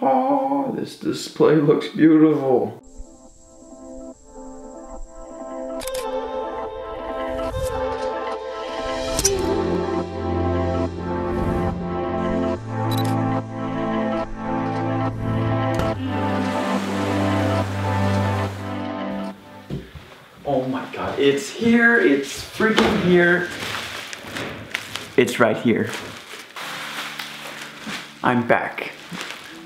Oh, this display looks beautiful. Oh my god, it's here, it's freaking here. It's right here. I'm back.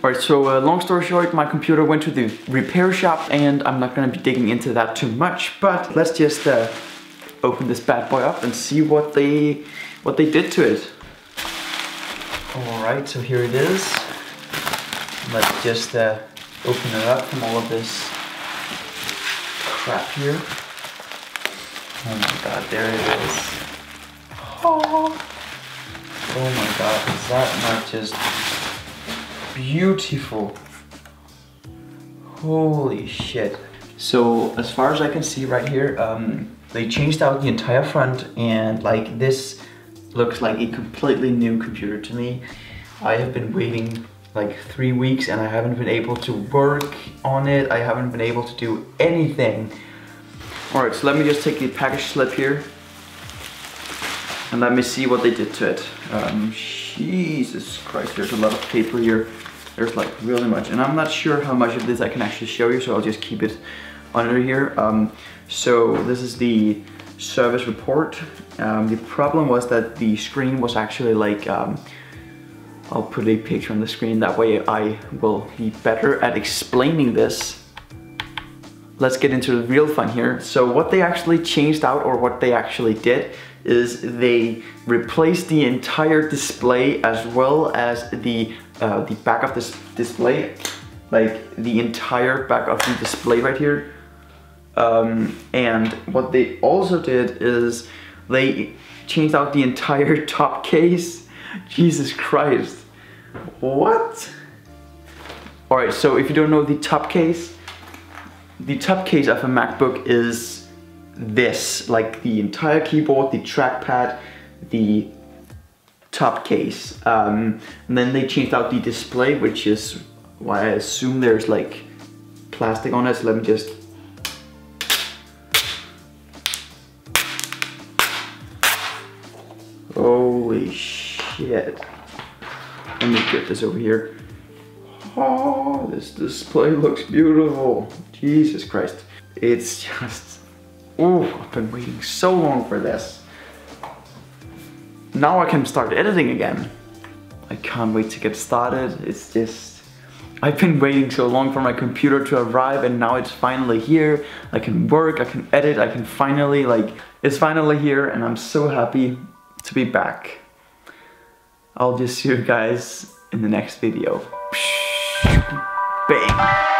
Alright, so long story short, my computer went to the repair shop and I'm not gonna be digging into that too much, but let's just open this bad boy up and see what they did to it. Alright, so here it is. Let's just open it up from all of this crap here. Oh my god, there it is. Oh my god, is that not just beautiful? Holy shit. So as far as I can see right here, they changed out the entire front and like this looks like a completely new computer to me. I have been waiting like 3 weeks and I haven't been able to work on it. I haven't been able to do anything. Alright, so let me just take the package slip here and let me see what they did to it. Jesus Christ, there's a lot of paper here. There's like really much, and I'm not sure how much of this I can actually show you, so I'll just keep it under here. So this is the service report. The problem was that the screen was actually like, I'll put a picture on the screen, that way I will be better at explaining this. Let's get into the real fun here. So what they actually changed out, or what they actually did, is they replaced the entire display as well as the back of this display, like the entire back of the display right here. And what they also did is they changed out the entire top case. Jesus Christ, what? All right, so if you don't know the top case of a MacBook is this, like the entire keyboard, the trackpad, the top case. And then they changed out the display, which is why I assume there's like plastic on it. So let me just... Holy shit. Let me get this over here. Oh, this display looks beautiful. Jesus Christ. It's just... Oh, I've been waiting so long for this. Now I can start editing again. I can't wait to get started. It's just... I've been waiting so long for my computer to arrive and now it's finally here. I can work, I can edit, I can finally it's finally here and I'm so happy to be back. I'll just see you guys in the next video. Bang!